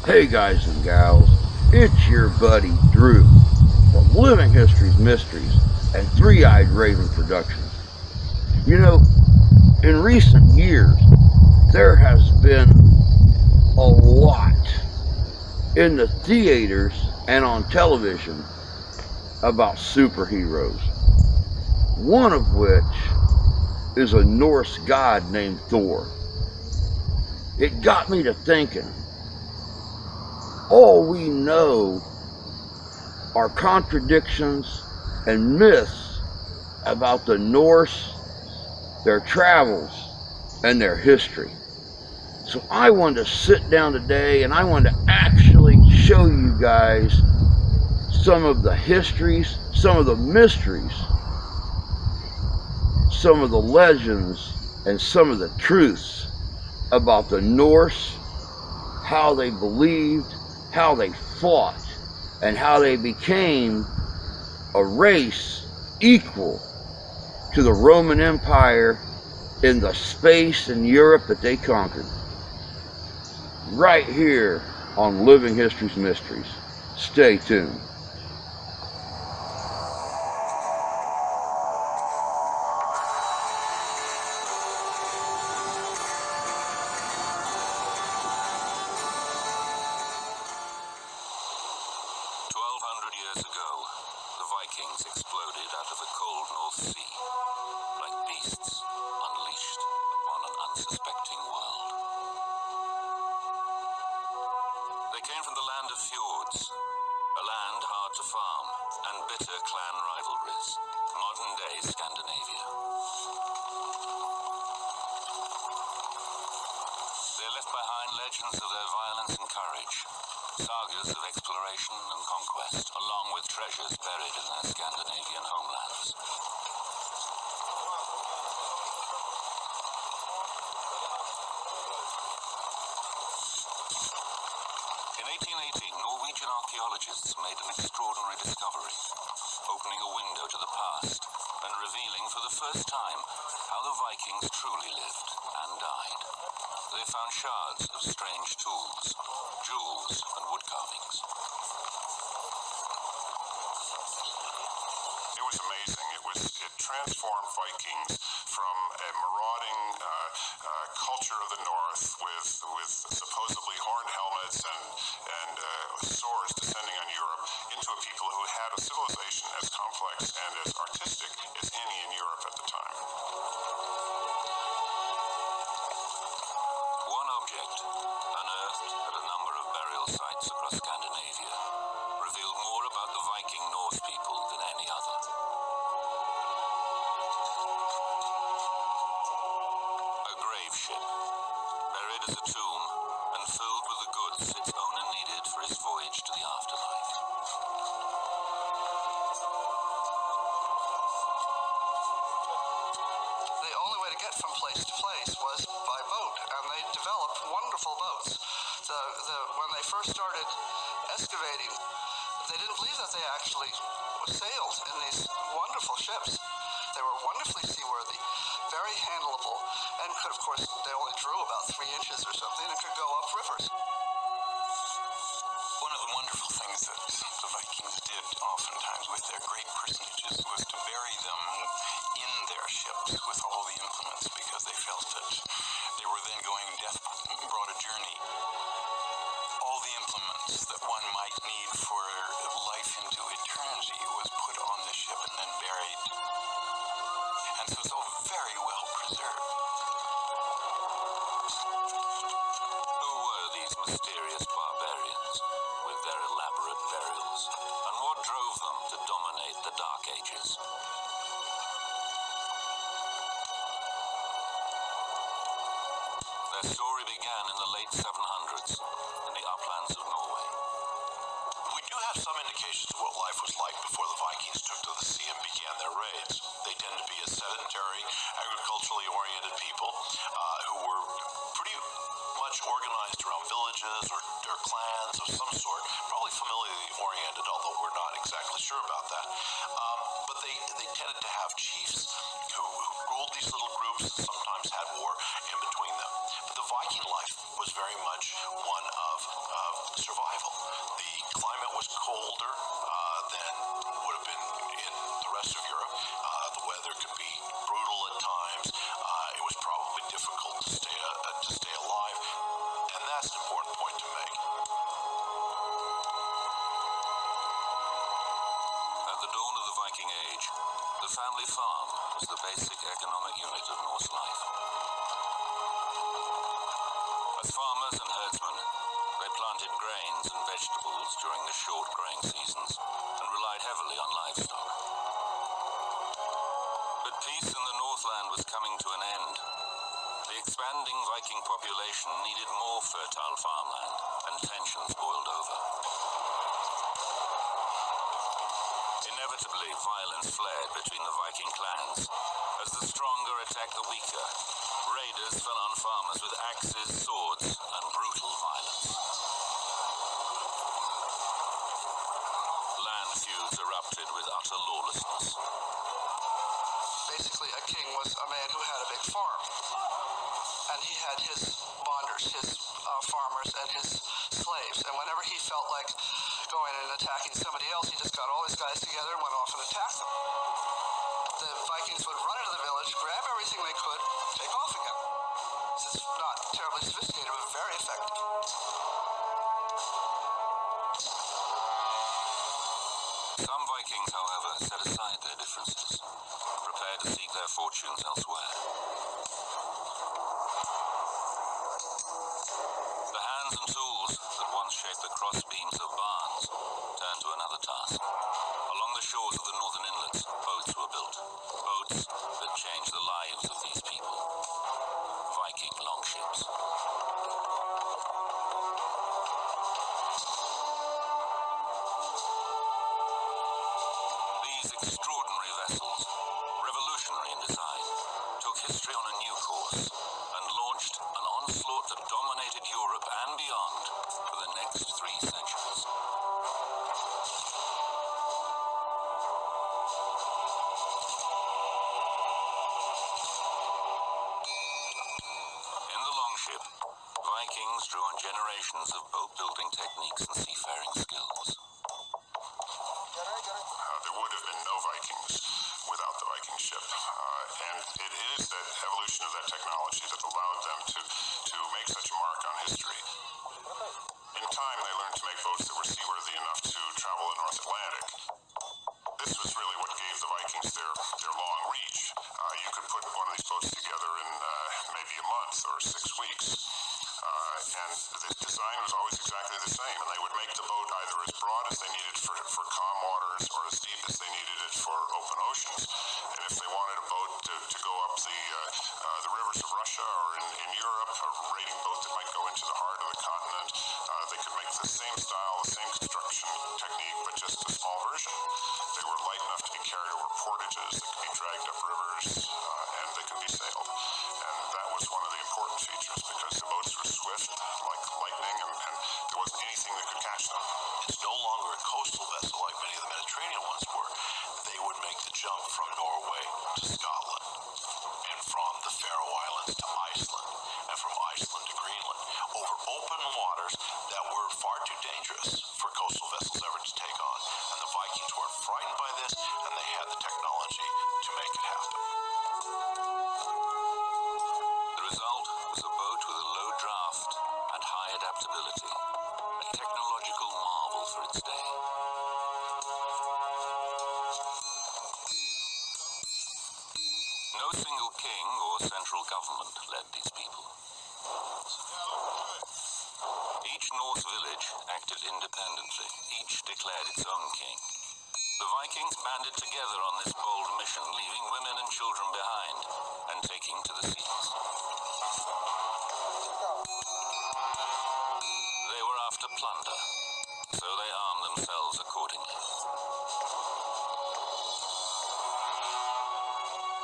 Hey guys and gals, it's your buddy Drew from Living Histories, Mysteries, and Three-Eyed Raven Productions. You know, in recent years, there has been a lot in the theaters and on television about superheroes. One of which is a Norse god named Thor. It got me to thinking, all we know are contradictions and myths about the Norse, their travels, and their history. So I wanted to sit down today and I wanted to actually show you guys some of the histories, some of the mysteries, some of the legends, and some of the truths about the Norse, how they believed, how they fought, and how they became a race equal to the Roman Empire in the space in Europe that they conquered. Right here on Living Histories Mysteries. Stay tuned. Years ago, the Vikings exploded out of the cold North Sea, like beasts unleashed upon an unsuspecting world. They came from the land of fjords, a land hard to farm, and bitter clan rivalries, modern-day Scandinavia. They left behind legends of their violence and courage, sagas of exploration and conquest, along with treasures buried in their Scandinavian homelands. In 1818, Norwegian archaeologists made an extraordinary discovery, opening a window to the past and revealing for the first time how the Vikings truly lived and died. They found shards of strange tools, jewels, and wood carvings. It was amazing. It transformed Vikings from a marauding culture of the North with supposedly horned helmets and swords descending on Europe into a people who had a civilization as complex and as artistic as any in Europe at the time. One object, unearthed at a number of burial sites across Scandinavia, revealed more about the Viking Norse people than any other. A grave ship, buried as a tomb and filled with the goods its owner needed for his voyage to the afterlife. The only way to get from place to place was by boat, and they developed wonderful boats. When they first started excavating, they didn't believe that they actually sailed in these wonderful ships. They were wonderfully seaworthy, very handleable, and could, of course, they only drew about 3 inches or something and could go up rivers. One of the wonderful things that the Vikings did oftentimes with their great personages was to bury them in their ships with all the implements, because they felt that they were then going death-brought a journey. All the implements that one might need for life into eternity was put on the ship and then buried. And so it's all very well preserved. Who were these mysterious barbarians with their elaborate burials, and what drove them to dominate the Dark Ages? Their story began in the late 700s in the uplands of Norway. We do have some indications of what life was like before the Vikings took to the sea and began their raids. They tend to be a sedentary, agriculturally oriented people who were pretty much organized around villages or clans of some sort, probably familially oriented, although we're not exactly sure about that. But they tended to have chiefs who ruled these little groups, sometimes had war in between them. But the Viking life was very much one of survival. The climate was colder than would have been in the rest of Europe. The weather could be brutal at times. It was probably difficult to stay alive, and that's an important point to make. At the dawn of the Viking Age, the family farm was the basic economic unit of Norse life. As farmers and herdsmen, they planted grains and vegetables during the short growing seasons and relied heavily on livestock. But peace in the Northland was coming to an end. The expanding Viking population needed more fertile farmland, and tensions boiled over. Inevitably, violence flared between the Viking clans. As the stronger attacked the weaker, raiders fell on farmers with axes, swords, and brutal violence. Land feuds erupted with utter lawlessness. Basically, a king was a man who had a big farm, and he had his bonders, his farmers, and his slaves. And whenever he felt like going and attacking somebody else, he just got all his guys together and went off and attacked them. The Vikings would run into the village, grab everything they could, take off again. This is not terribly sophisticated, but very effective. Some Vikings, however, set aside their differences, prepared to seek their fortunes elsewhere. The hands and tools that once shaped the cross beams of barns turned to another task. Along the shores of the northern inlets, boats were built. Boats that changed the lives of these people. Viking longships. These extraordinary vessels, revolutionary in design, took history on a new course and launched an onslaught that dominated Europe and beyond for the next 3 centuries. In the longship, Vikings drew on generations of boat-building techniques and seafaring skills. There would have been no Vikings without the Viking ship. And it is that evolution of that technology that allowed them to make such a mark on history. In time, they learned to make boats that were seaworthy enough to travel the North Atlantic. This was really what gave the Vikings their long reach. You could put one of these boats together in maybe a month or 6 weeks. And the design was always exactly the same. And they would make the boat either as broad as they needed for calm waters or as deep as they needed it for open oceans. And if they wanted a boat to go up the rivers of Russia or in Europe, a raiding boat that might go into the heart of the continent, they could make the same style, the same construction technique, but just a small version. They were light enough to be carried over portages, they could be dragged up rivers, and they could be sailed. And that was one of the important features, because the boats were swift, like lightning, and there wasn't anything that could catch them. It's no longer a coastal vessel like many of the Mediterranean ones were. They would make the jump from Norway to Scotland, and from the Faroe Islands to Iceland, and from Iceland to Greenland, over open waters that were far too dangerous for coastal vessels ever to take on. And the Vikings weren't frightened by this, and they had the technology to make it happen. The result was a boat with a low draft and high adaptability, a technological marvel for its day. No single king or central government led these people. Each Norse village acted independently. Each declared its own king. The Vikings banded together on this bold mission, leaving women and children behind and taking to the seas. They were after plunder, so they armed themselves accordingly.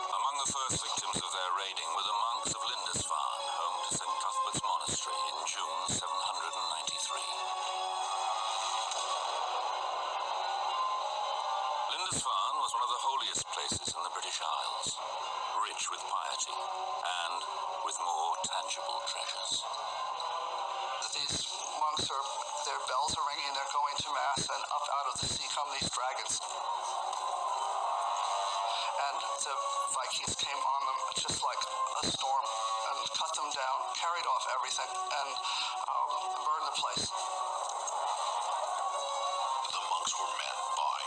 Among the first victims of their raiding were the monks of Lindisfarne, home to St. Cuthbert's Monastery in June 793. Lindisfarne was one of the holiest places in the British Isles, rich with piety and with more tangible treasures. These monks are their bells are ringing, they're going to mass, and up out of the sea come these dragons. And the Vikings came on them just like a storm and cut them down, carried off everything, and burned the place. The monks were met by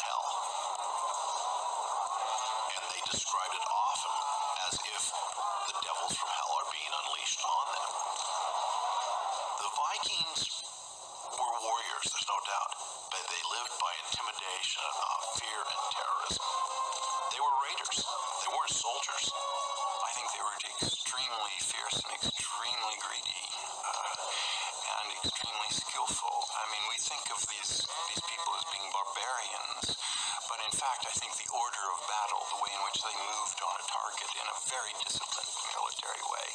hell, and they described it often as if the devils from hell are being unleashed on them. The Vikings were warriors, there's no doubt, but they lived by intimidation, fear, and terrorism. They were raiders. They weren't soldiers. I think they were extremely fierce and extremely greedy and extremely skillful. I mean, we think of these people as being barbarians, but in fact, I think the order of battle, the way in which they moved on a target in a very disciplined military way.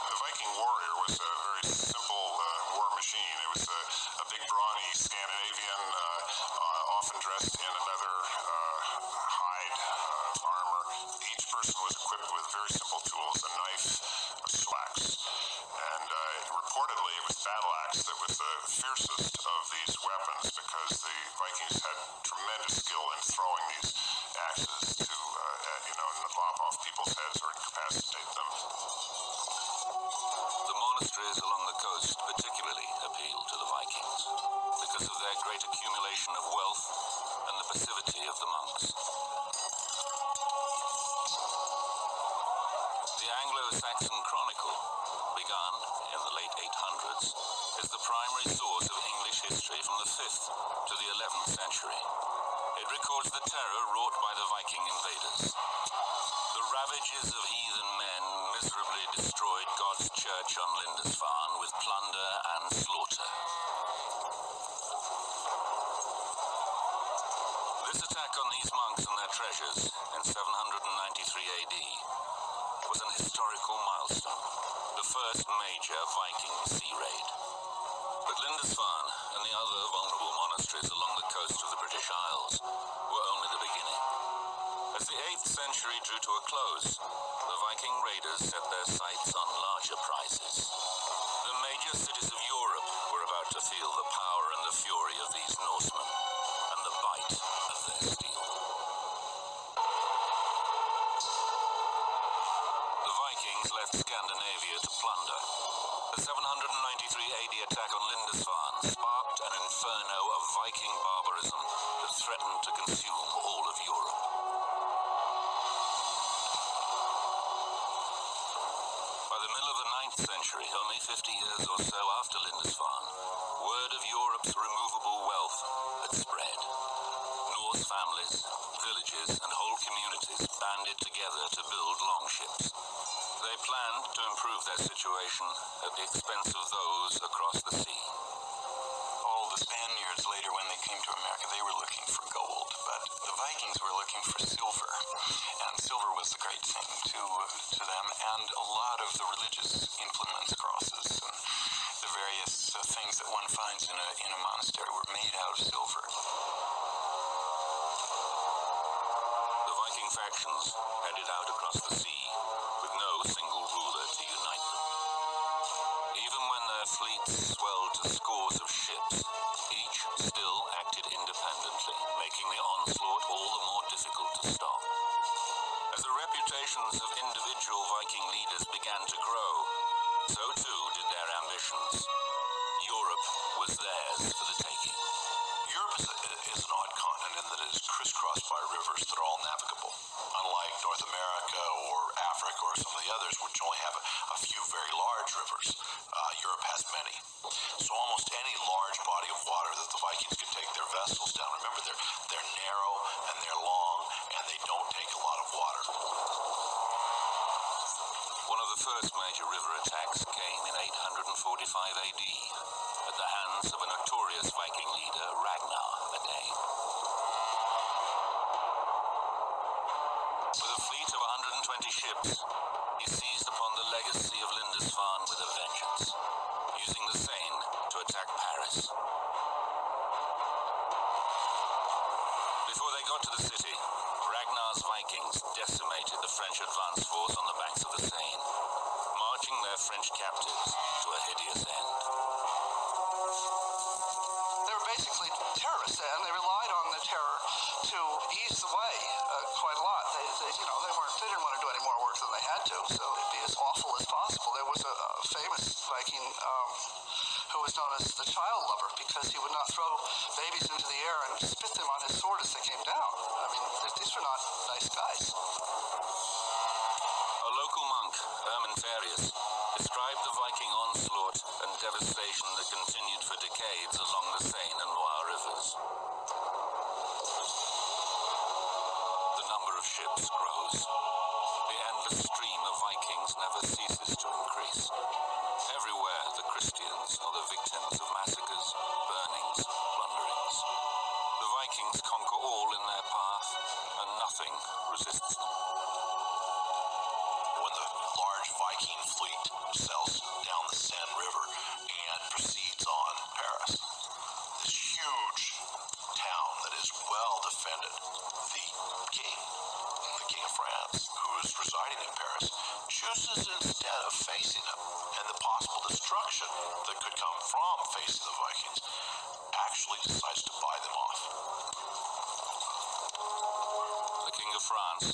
The Viking warrior was a very simple war machine. It was a big, brawny Scandinavian, often dressed in another hide armor. Each person was equipped with very simple tools, a knife, a axe, and reportedly it was battle axe that was the fiercest of these weapons, because the Vikings had tremendous skill in throwing these axes to, lop off people's heads or incapacitate them. The monasteries along the coast particularly appealed to the Vikings because of their great accumulation of wealth and the passivity of the monks. The Anglo-Saxon Chronicle, begun in the late 800s, is the primary source of English history from the 5th to the 11th century. It records the terror wrought by the Viking invaders. The ravages of heathen men miserably destroyed God's church on Lindisfarne with plunder and slaughter. This attack on these monks and their treasures in 793 AD was an historical milestone, the first major Viking sea raid. But Lindisfarne and the other vulnerable monasteries along the coast of the British Isles were only the beginning. As the 8th century drew to a close, the Viking raiders set their sights on larger prizes. The major cities of Europe were about to feel the power and the fury of these Norsemen, and the bite of their steel. The Vikings left Scandinavia to plunder. The 793 AD attack on Lindisfarne sparked an inferno of Viking barbarism that threatened to consume all of Europe. By the middle of the 9th century, only 50 years or so after Lindisfarne, word of Europe's removable wealth had spread. Norse families, villages, and whole communities banded together to build longships. They planned to improve their situation at the expense of those across the sea. All the Spaniards later, when they came to America, they were looking for gold, but the Vikings were looking for silver, and silver was the great thing to them, and a lot of the religious implements, crosses, and the various things that one finds in a monastery were made out of silver. The Viking factions headed out across the sea with no single ruler to unite them. Even when their fleets swelled to scores of ships, each still acted independently, making the onslaught all the more difficult to stop. As the reputations of individual Viking leaders began to grow, so too did their ambitions. Europe was theirs for the taking. Europe is an odd continent in that it is crisscrossed by rivers that are all navigable, unlike North America or Africa or some of the others, which only have a few very large rivers. Europe has many. So almost any large body of water that the Vikings could take their vessels down, remember they're narrow and they're long and they don't take a lot of water. One of the first major river attacks came in 845 AD at the hands of a notorious Viking leader, Ragnar the Dane. With a fleet of 120 ships, he seized upon the legacy of Lindisfarne with a vengeance, using the Seine to attack Paris. Before they got to the city, Ragnar's Vikings decimated the French advance force on the banks of the Seine, marching their French captives to a hideous end. famous Viking who was known as the child lover because he would not throw babies into the air and spit them on his sword as they came down. I mean, these were not nice guys. A local monk, Hermann described the Viking onslaught and devastation that continued for decades along the Seine and Loire rivers. The number of ships grows. The endless stream of Vikings never ceases to increase. Everywhere, the Christians are the victims of massacres, burnings, plunderings. The Vikings conquer all in their path, and nothing resists them. When the large Viking fleet sails down the Seine River and proceeds on Paris, this huge town that is well defended, the king of France, who is residing in Paris, chooses instead of facing them and the possible destruction that could come from facing the Vikings, actually decides to buy them off. The King of France,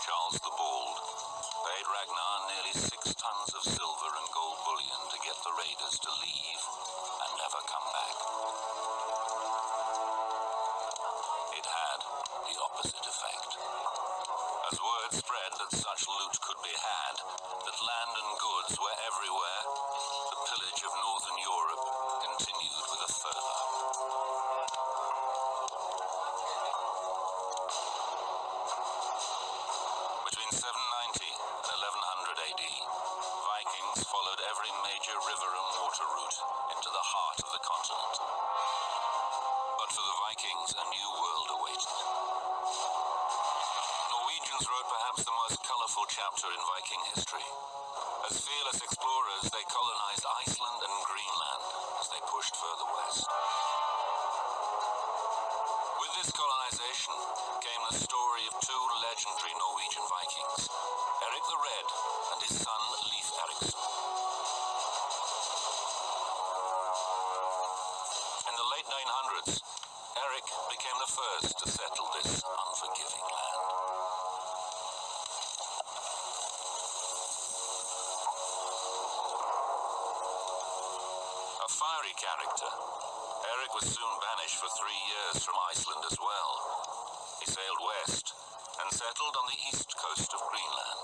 Charles the Bald, paid Ragnar nearly 6 tons of silver and gold bullion to get the raiders to leave and never come back. It had the opposite effect. As word spread that such loot could be had, that land and goods were everywhere, the pillage of northern Europe continued with a fervor. Between 790 and 1100 AD, Vikings followed every major river and water route into the heart of the continent. But for the Vikings, a new world awaited. Norwegians wrote perhaps the most colorful chapter in Viking history. As fearless explorers, they colonized Iceland and Greenland as they pushed further west. With this colonization came the story of 2 legendary Norwegian Vikings, Erik the Red and his son Leif Ericson. In the late 900s, Erik became the first to settle this unforgiving land. A fiery character, Erik was soon banished for 3 years from Iceland as well. He sailed west and settled on the east coast of Greenland.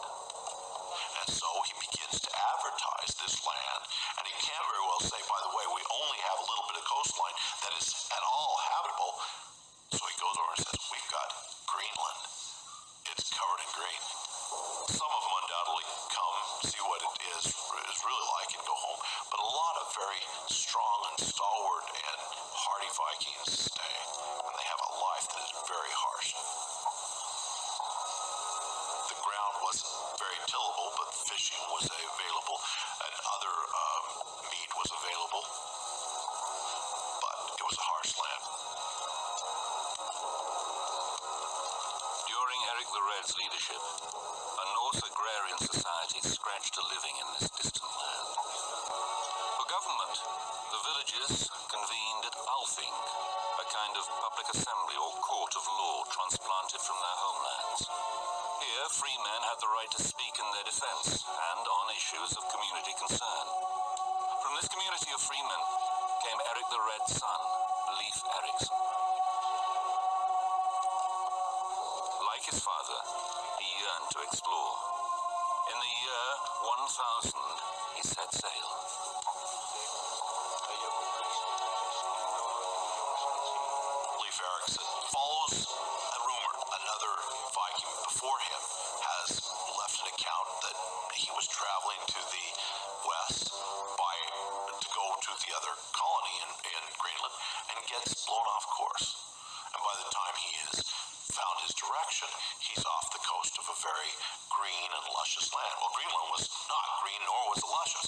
And so he begins to advertise this land, and he can't very well say, by the way, we only have a little bit of coastline that is at all habitable. So he goes over and says, we've got Greenland. It's covered in green. Some of them undoubtedly come, see what it is really like and go home, but a lot of very strong and stalwart and hardy Vikings stay, and they have a life that is very harsh. The ground wasn't very tillable, but fishing was available, and other meat was available, but it was a harsh land. During Erik the Red's leadership, a Norse agrarian society scratched a living in this distant land. For government, the villages convened at Althing, a kind of public assembly or court of law transplanted from their homelands. Here, free men had the right to speak in their defense and on issues of community concern. From this community of freemen came Erik the Red's son, Leif Ericson. Like his father, he yearned to explore. In the year 1000, he set sail. Leif Ericson follows a rumor. Another Viking before him has left an account that he was traveling to the west to go to the other colony in Greenland and gets blown off course. And by the time he has found his direction, he's off the coast of a very green and luscious land. Well, Greenland was not green, nor was it luscious.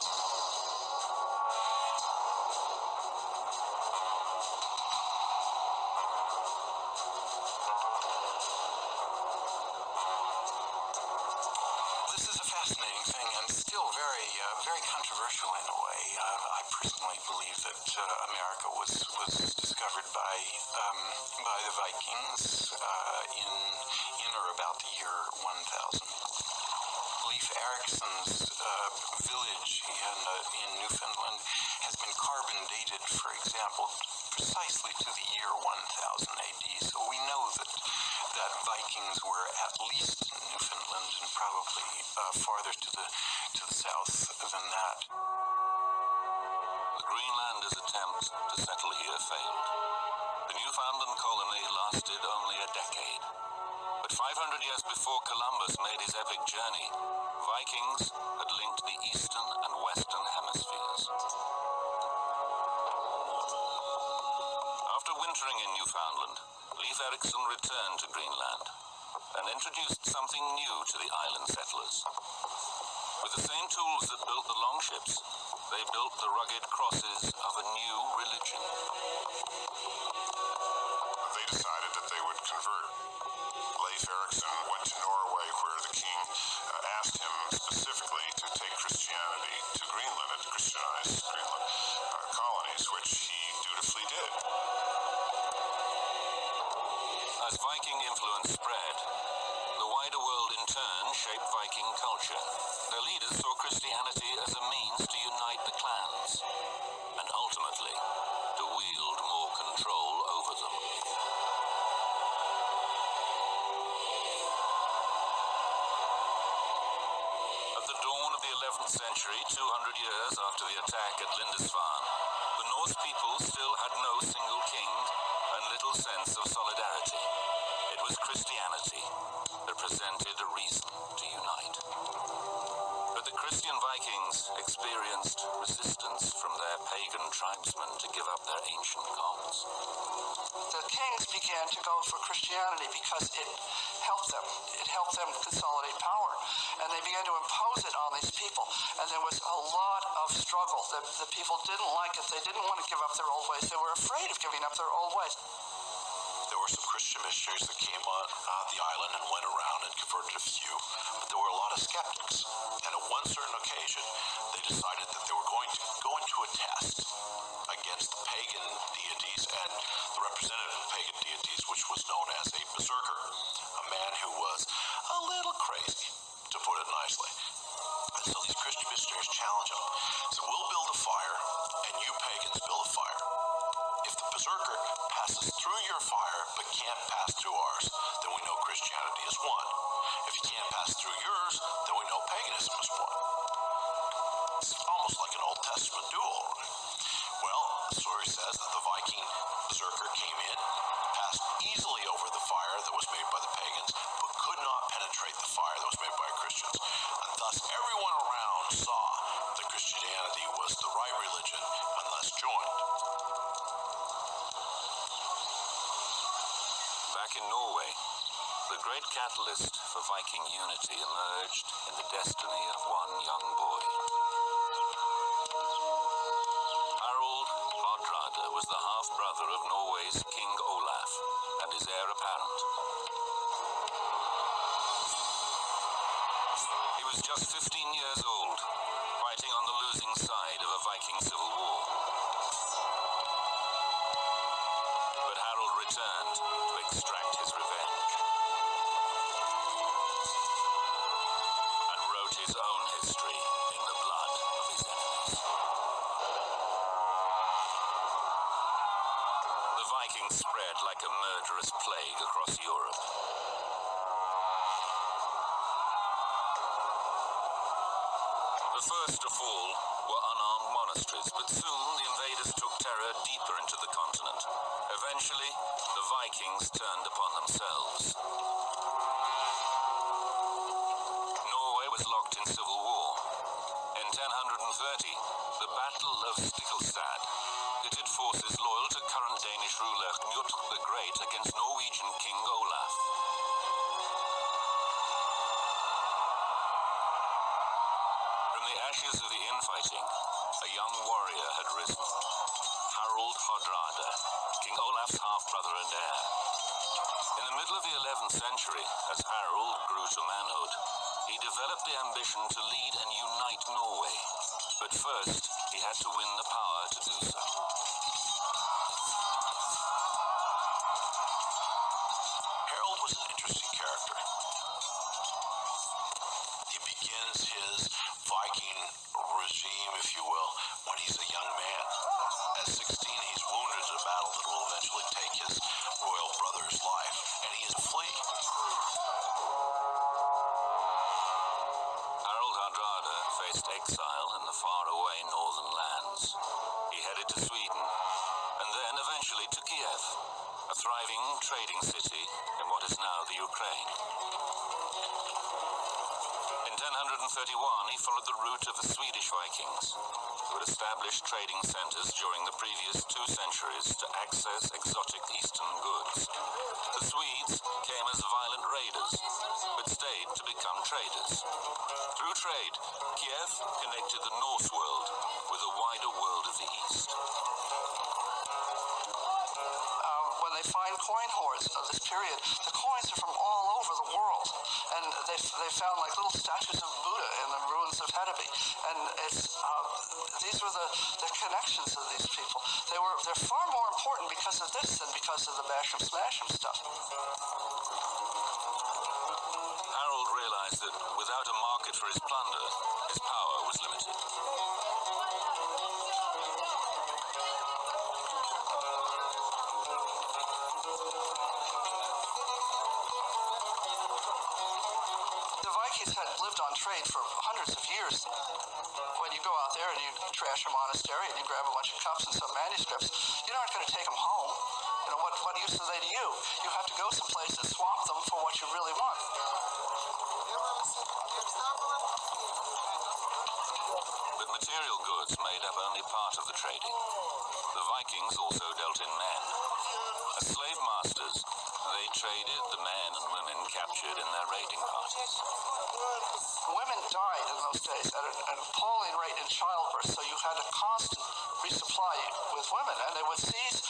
This is a fascinating thing and still very controversial in a way. I personally believe that America was discovered by the Vikings in or about the year 1000. Leif Ericson's village in Newfoundland has been carbon dated, for example, precisely to the year 1000 AD. So we know that Vikings were at least in Newfoundland and probably farther to the south than that. The Greenlanders' attempt to settle here failed. The Newfoundland colony lasted only a decade. But 500 years before Columbus made his epic journey, Vikings had linked the eastern and western hemispheres. After wintering in Newfoundland, Leif Ericson returned to Greenland and introduced something new to the island settlers. With the same tools that built the longships, they built the rugged crosses of a new religion. They decided that they would convert. Leif Ericson went to Norway, where the king asked him specifically to take Christianity to Greenland and to Christianize Greenland colonies, which he dutifully did. As Viking influence spread, the wider world in turn shaped Viking culture. Their leaders saw Christianity as a means to unite the clans, and ultimately, to wield more control over them. At the dawn of the 11th century, 200 years after the attack at Lindisfarne, the Norse people still had no single king and little sense of solidarity. It was Christianity that presented a reason to unite. But the Christian Vikings experienced resistance from their pagan tribesmen to give up their ancient gods. The kings began to go for Christianity because it helped them. It helped them consolidate power. And they began to impose it on these people. And there was a lot of struggle. The people didn't like it. They didn't want to give up their old ways. They were afraid of giving up their old ways. There were some Christian missionaries that came on the island and went around and converted a few, but there were a lot of skeptics. And at one certain occasion, they decided that they were going to go into a test against the pagan deities and the representative of pagan deities, which was known as a berserker, a man who was a little crazy, to put it nicely. And so these Christian missionaries challenge him. So we'll build a fire, and you pagans build a fire. If the berserker passes through your fire but can't pass through ours, then we know Christianity is won. If he can't pass through yours, then we know paganism is won. It's almost like an Old Testament duel. Well, the story says that the Viking berserker came in, passed easily over the fire that was made by the pagans, but could not penetrate the fire that was made by Christians. And thus everyone around saw that Christianity was the right religion and thus joined. Back in Norway, the great catalyst for Viking unity emerged in the destiny of one young boy. Harold Hardrada was the half-brother of Norway's King Olaf and his heir apparent. He was just 15 years old, fighting on the losing side of a Viking civil war. But Harold returned to extract his revenge and wrote his own history in the blood of his enemies. The Vikings spread like a murderous plague across Europe. The first to fall were unarmed monasteries, but soon the invaders took terror deeper into the continent. Eventually, the Vikings turned upon themselves. Norway was locked in civil war. In 1030, the Battle of Stiklestad pitted forces loyal to current Danish ruler Knut the Great against Norwegian King Olaf. From the ashes of the infighting, a young warrior had risen. Harold Hardrada, King Olaf's half-brother and heir. In the middle of the 11th century, as Harold grew to manhood, he developed the ambition to lead and unite Norway. But first, he had to win the power to do so. Harold was an interesting character. He begins his Viking regime, if you will, Wales. He headed to Sweden, and then eventually to Kiev, a thriving trading city in what is now the Ukraine. In 1031, he followed the route of the Swedish Vikings, who had established trading centers during the previous 2 centuries to access exotic eastern goods. The Swedes came as violent raiders, but stayed to become traders. Through trade, Kiev connected the Norse world with the wider world of the East. When they find coin hoards of this period, the coins are from all over the world, and they found like little statues of Buddha in the ruins of Hedeby, and these were the connections of these people. They're far more important because of this than because of the bash 'em smash 'em stuff. Harold realized that without a market for his plunder, his power was limited. The Vikings had lived on trade for hundreds of years. When you go out there and you trash a monastery and you grab a bunch of cups and some manuscripts, you're not going to take them home. You know, what use are they to you? You have to go someplace and swap them for what you really want. But material goods made up only part of the trading. The Vikings also dealt in men. As slave masters, they traded the men and women captured in their raiding parties. Women died in those days at an appalling rate in childbirth, so you had a constant resupply with women, and they would seize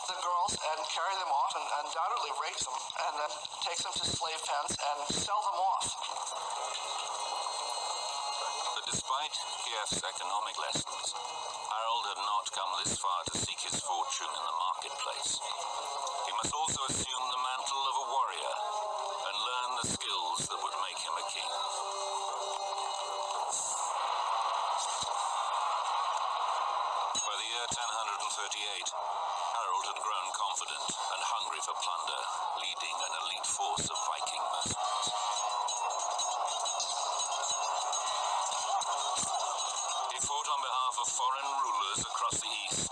the girls and carry them off and undoubtedly rape them, and then take them to slave pens and sell them off. But despite Kiev's economic lessons, Harold had not come this far to seek his fortune in the marketplace. He must also assume the mantle of a warrior and learn the skills that would make him a king. By the year 1038, Harold had grown confident and hungry for plunder, leading an elite force of Viking mercenaries. He fought on behalf of foreign rulers across the east,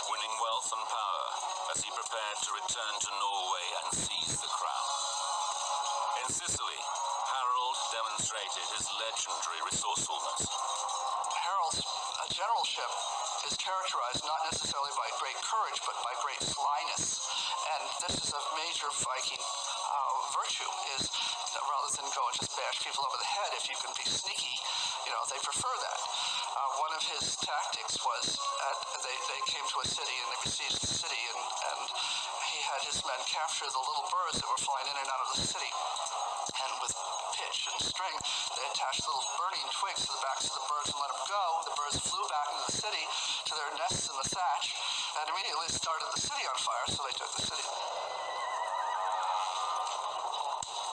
winning wealth and power as he prepared to return to Norway and seize the crown. In Sicily, Harold demonstrated his legendary resourcefulness. Harold's generalship is characterized not necessarily by great courage, but by great slyness. And this is a major Viking virtue, is that rather than go and just bash people over the head, if you can be sneaky, they prefer that. One of his tactics was they came to a city and they besieged the city, and he had his men capture the little birds that were flying in and out of the city. And with pitch and string, they attached little burning twigs to the backs of the birds and let them go. The birds flew back into the city to their nests in the thatch, and immediately started the city on fire, so they took the city.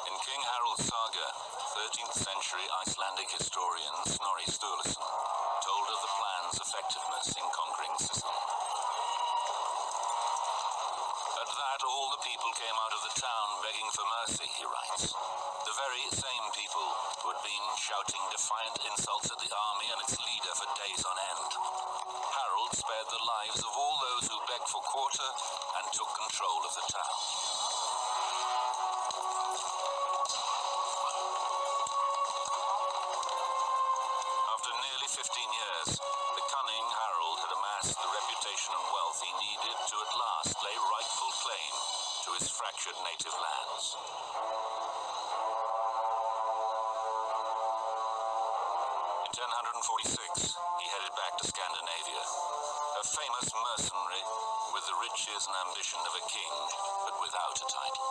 In King Harold's saga, 13th century Icelandic historian Snorri Sturluson told of the plan's effectiveness in conquering Sicily. At that, all the people came out of the town begging for mercy, he writes. The very same people who had been shouting defiant insults at the army and its leader for days on end. Harold spared the lives of all those who begged for quarter and took control of the town. After nearly 15 years, the cunning Harold had amassed the reputation and wealth he needed to at last lay rightful claim to his fractured native lands. In 1046, he headed back to Scandinavia, a famous mercenary with the riches and ambition of a king, but without a title.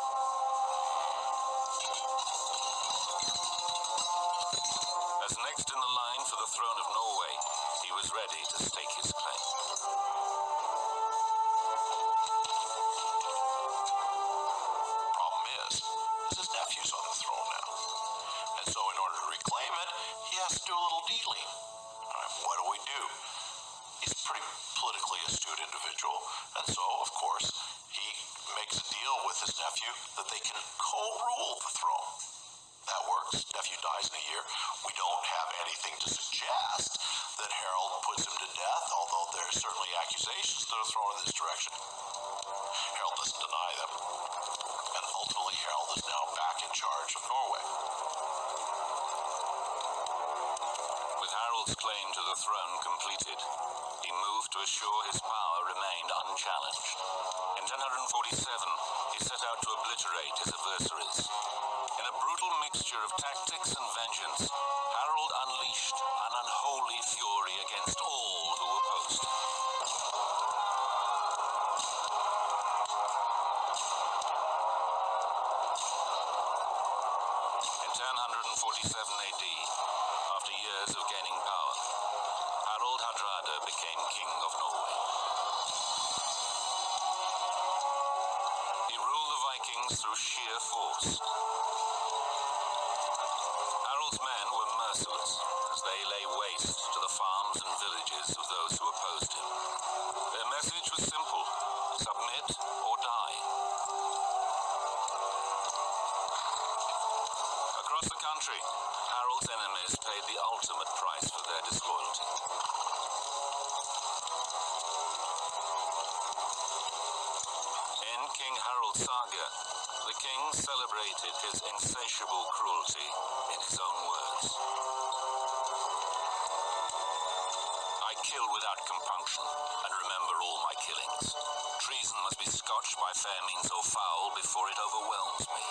As next in the line for the throne of Norway, he was ready to stake his claim. Problem is his nephew's on the throne now. And so in order to reclaim it, he has to do a little dealing. What do? He's a pretty politically astute individual, and so, of course, he makes a deal with his nephew that they can co-rule the throne. That works. Nephew dies in a year. We don't have anything to suggest that Harold puts him to death, although that are thrown in this direction. Harold doesn't deny them, and ultimately Harold is now back in charge of Norway. With Harold's claim to the throne completed, he moved to assure his power remained unchallenged. In 1047, he set out to obliterate his adversaries. In a brutal mixture of tactics and vengeance, Harold unleashed an unholy fury against all who opposed him. In 1047 AD, after years of gaining power, Harold Hardrada became king of Norway. He ruled the Vikings through sheer force. Harold's men were merciless as they lay waste to the farms and villages of those who opposed him. Their message was simple: submit or die. Across the country, Harold's enemies paid the ultimate price for their disloyalty. In King Harold's saga, the king celebrated his insatiable cruelty in his own words. I kill without compunction, and remember all my killings. Treason must be scotched by fair means or foul before it overwhelms me.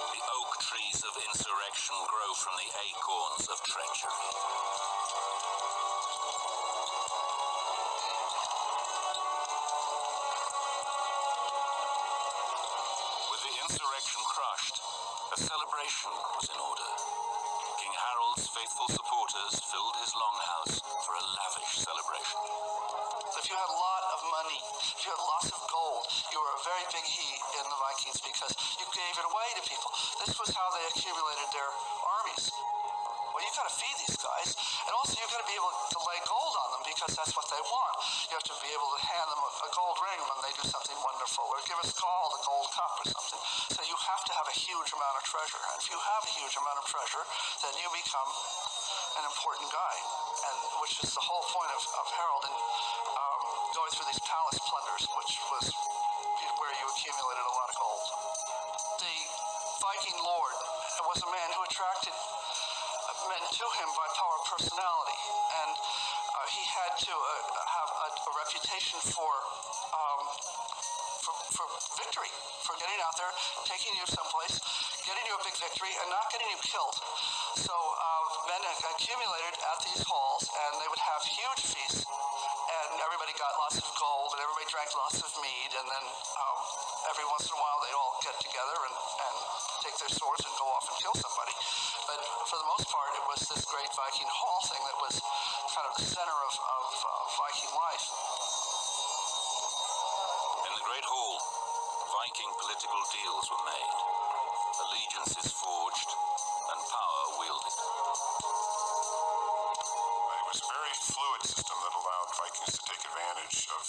The oak trees of insurrection grow from the acorns of treachery. With the insurrection crushed, a celebration was in order. King Harold's faithful supporters filled his longhouse for a lavish celebration. If you had a lot of money, if you had lots of gold, you were a very big he in the Vikings because you gave it away to people. This was how they accumulated their armies. Well, you got to feed these guys, and also you got to be able to lay gold on them because that's what they want. You have to be able to hand them a gold ring when they do something wonderful, or give a skull the gold cup or something. So you have to have a huge amount of treasure, and if you have a huge amount of treasure, then you become an important guy, and which is the whole point of Harold and going through these palace plunders, which was where you accumulated a lot of gold. The Viking lord was a man who attracted men to him by power of personality, and he had to have a reputation for victory, for getting out there, taking you someplace, getting you a big victory, and not getting you killed. So men accumulated at these halls, and they would have huge feasts, and everybody got lots of gold, and everybody drank lots of mead, and then every once in a while they'd all get together and take their swords and go off and kill somebody. But for the most part, it was this great Viking hall thing that was kind of the center of Viking life. In the Great Hall, Viking political deals were made, allegiances forged, and power wielded. It was a very fluid system that allowed Vikings to take advantage of,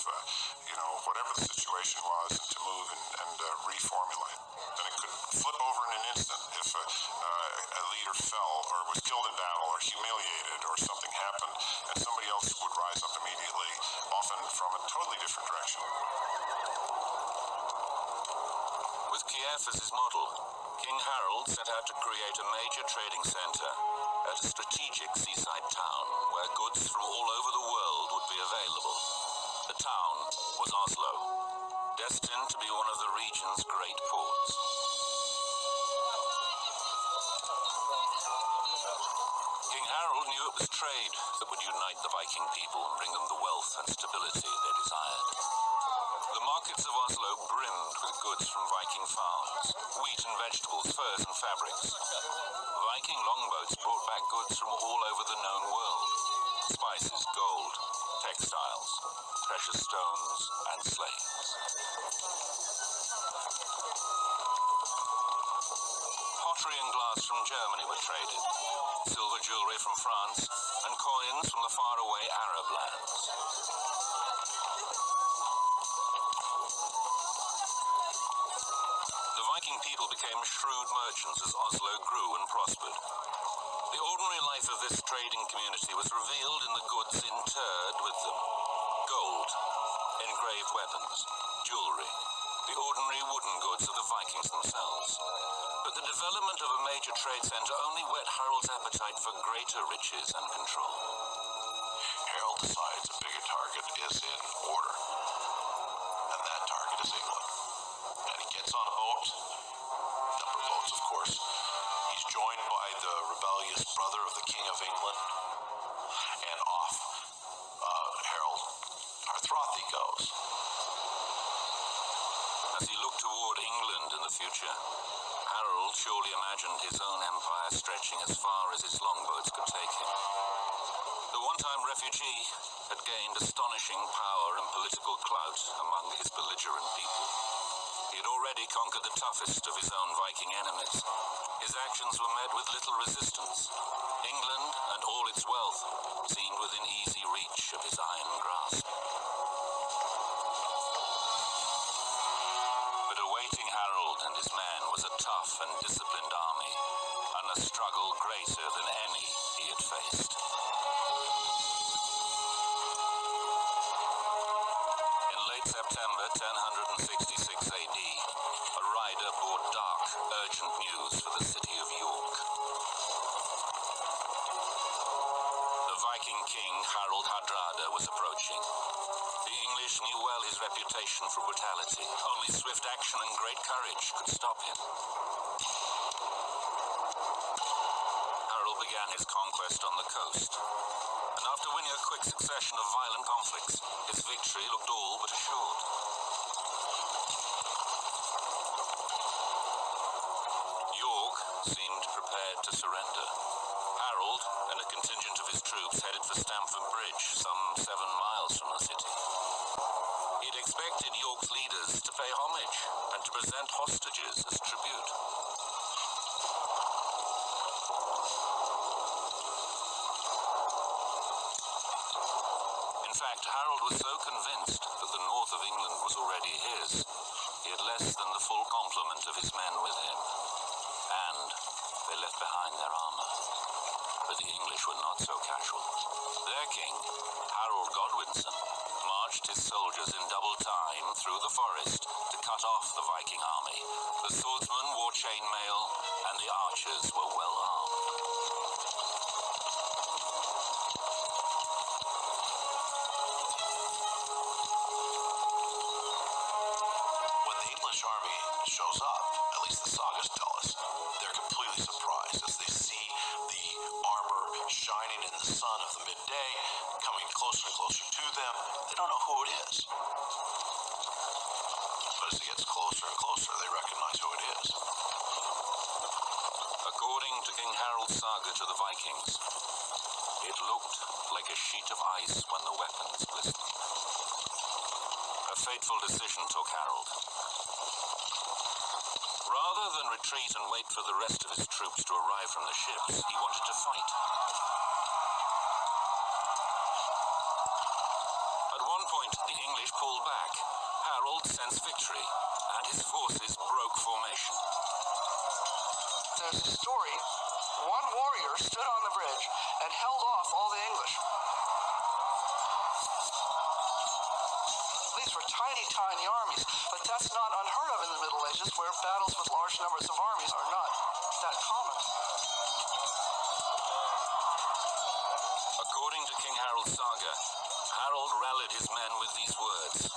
whatever the situation was, and to move and reformulate. Then it could flip over in an instant if a leader fell or was killed in battle or humiliated or something happened, and somebody else would rise up immediately, often from a totally different direction. With Kiev as his model, King Harold set out to create a major trading center at a strategic seaside town where goods from all over the world would be available. The town was Oslo, destined to be one of the region's great ports. King Harold knew it was trade that would unite the Viking people and bring them the wealth and stability they desired. The markets of Oslo brimmed with goods from Viking farms, wheat and vegetables, furs and fabrics. Viking longboats brought back goods from all over the known world: spices, gold, textiles, precious stones, and slaves. Pottery and glass from Germany were traded, silver jewelry from France, and coins from the faraway Arab lands. The Viking people became shrewd merchants as Oslo grew and prospered. The ordinary life of this trading community was revealed in the goods interred with them: gold, engraved weapons, jewelry, the ordinary wooden goods of the Vikings themselves. But the development of a major trade center only whet Harold's appetite for greater riches and control. Harold decides a bigger target is in order, and that target is England. And he gets on a boat, number of boats, of course. He's joined by the rebellious brother of the King of England, and off Harold Hardrada goes. As he looked toward England in the future, Harold surely imagined his own empire stretching as far as his longboats could take him. The one-time refugee had gained astonishing power and political clout among his belligerent people. He had already conquered the toughest of his own Viking enemies. His actions were met with little resistance. England and all its wealth seemed within easy reach of his iron grasp. But awaiting Harold and his men was a tough and disciplined army, and a struggle greater than any he had faced. In late September 1066 AD, a rider brought dark, urgent news for the city of York. The Viking king Harold Hardrada was approaching. The English knew well his reputation for brutality. Only swift action and great courage could stop him. Harold began his conquest on the coast, and after winning a quick succession of violent conflicts, his victory looked all but assured. York seemed prepared to surrender. Harold and a contingent of his troops headed for Stamford Bridge, some 7 miles from the city. He'd expected York's leaders to pay homage and to present hostages as tribute. In fact, Harold was so convinced that the north of England was already his, he had less than the full complement of his men with him, and they left behind their armor. But the English were not so casual. Their king, Harold Godwinson, marched his soldiers in double time through the forest to cut off the Viking army. The swordsmen wore chainmail, and the archers were well armed. When the English army shows up, at least the sagas tell us, they're completely surprised as they see the armor shining in the sun of the midday, coming closer and closer to them. They don't know who it is. But as it gets closer and closer, they recognize who it is. According to King Harold's saga to the Vikings, it looked like a sheet of ice when the weapons glistened. A fateful decision took Harold. Rather than retreat and wait for the rest of his troops to arrive from the ships, he wanted to fight. At one point, the English pulled back. Harold sensed victory, and his forces broke formation. There's a story. One warrior stood on the bridge and held off all the English. These were tiny, tiny armies, but that's not unheard of in the Middle Ages, where battles with large numbers of armies are not that common. According to King Harold's saga, Harold rallied his men with these words: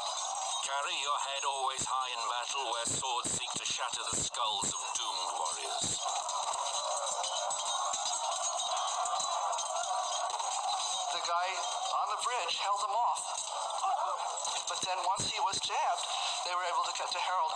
"Carry your head always high in battle, where swords seek to shatter the skulls of doomed warriors." The guy on the bridge held them off. But then once he was jabbed, they were able to get to Harold.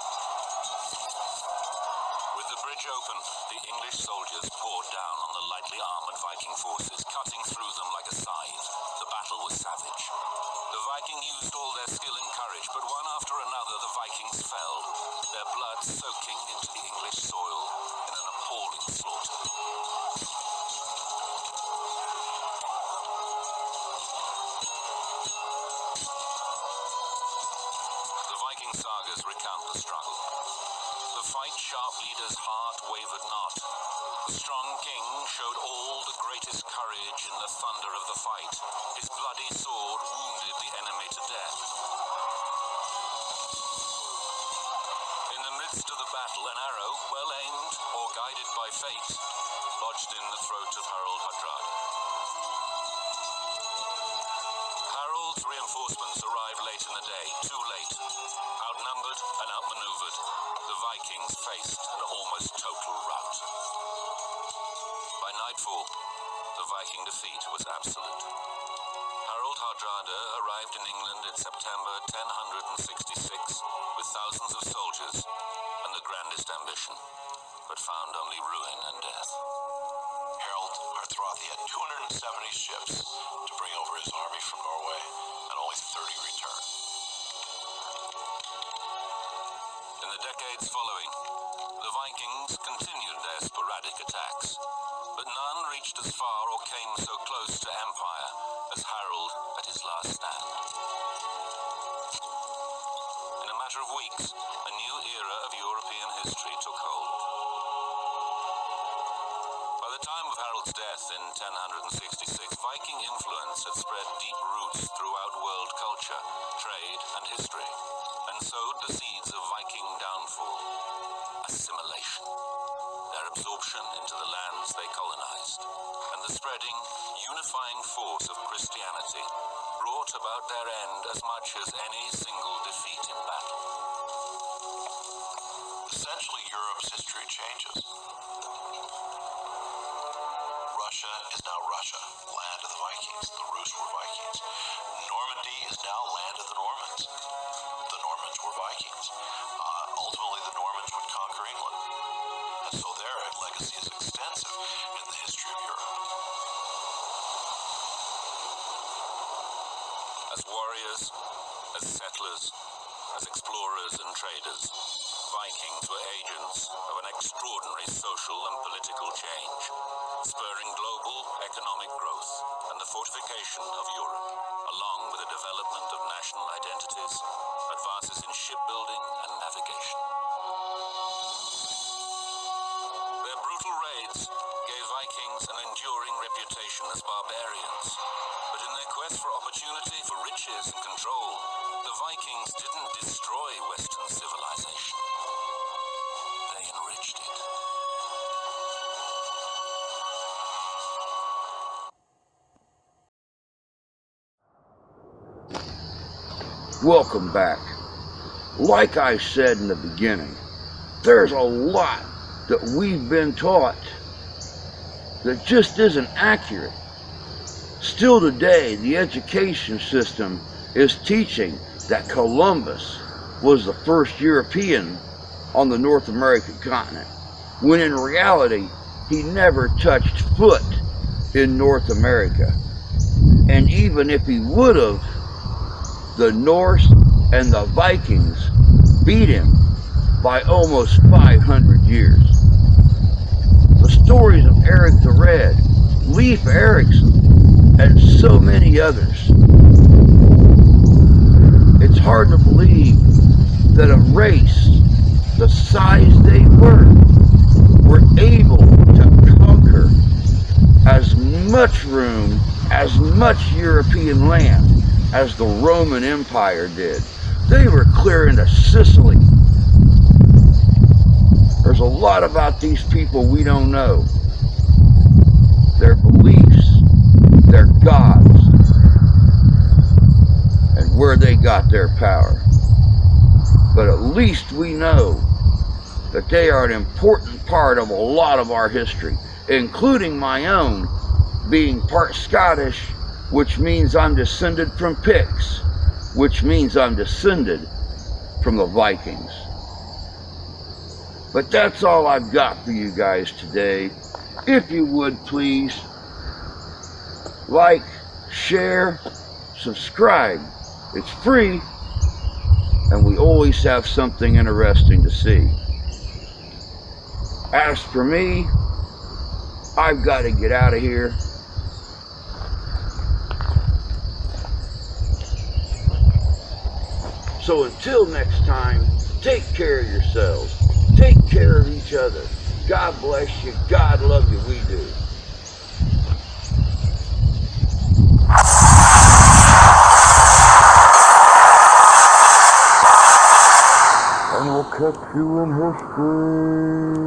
With the bridge open, the English soldiers poured down on the lightly armored Viking forces, cutting through them like a scythe. The battle was savage. The Viking used all their skill and courage, but one after another the Vikings fell, their blood soaking into the English soil in an appalling slaughter. The Viking sagas recount the struggle. The fight-sharp leader's heart wavered not. The strong king showed all the greatest courage in the thunder of the fight. His bloody sword wounded the enemy to death. by fate, lodged in the throat of Harold Hardrada. Harold's reinforcements arrived late in the day, too late. Outnumbered and outmaneuvered, the Vikings faced an almost total rout. By nightfall, the Viking defeat was absolute. Harold Hardrada arrived in England in September 1066 with thousands of soldiers and the grandest ambition, but found only ruin and death. Harold Hardrada had 270 ships to bring over his army from Norway, and only 30 returned. In the decades following, the Vikings continued their sporadic attacks, but none reached as far or came so close to empire as Harold at his last stand. In a matter of weeks, a new era of European history took hold. By the time of Harold's death in 1066, Viking influence had spread deep roots throughout world culture, trade, and history, and sowed the seeds of Viking downfall, assimilation, their absorption into the lands they colonized, and the spreading, unifying force of Christianity brought about their end as much as any single defeat in battle. Essentially, Europe's history changes. Russia is now Russia, land of the Vikings. The Rus were Vikings. Normandy is now land of the Normans. The Normans were Vikings. Ultimately, the Normans would conquer England. And so their legacy is extensive in the history of Europe. As warriors, as settlers, as explorers and traders, Vikings were agents of an extraordinary social and political change, spurring global economic growth and the fortification of Europe, along with the development of national identities, advances in shipbuilding and navigation. Their brutal raids gave Vikings an enduring reputation as barbarians, but in their quest for opportunity, for riches and control, the Vikings didn't destroy Western civilization. They enriched it. Welcome back. Like I said in the beginning, there's a lot that we've been taught that just isn't accurate. Still today, the education system is teaching that Columbus was the first European on the North American continent, when in reality, he never touched foot in North America. And even if he would have, the Norse and the Vikings beat him by almost 500 years. The stories of Eric the Red, Leif Ericson, and so many others. It's hard to believe that a race the size they were able to conquer as much room, as much European land as the Roman Empire did. They were clear into Sicily. There's a lot about these people we don't know. Their beliefs, their gods, and where they got their power. But at least we know that they are an important part of a lot of our history, including my own, being part Scottish, which means I'm descended from Picts, which means I'm descended from the Vikings. But that's all I've got for you guys today. If you would please like, share, subscribe. It's free, and we always have something interesting to see. As for me, I've got to get out of here. So until next time, take care of yourselves. Take care of each other. God bless you. God love you. We do. And we'll catch you in history.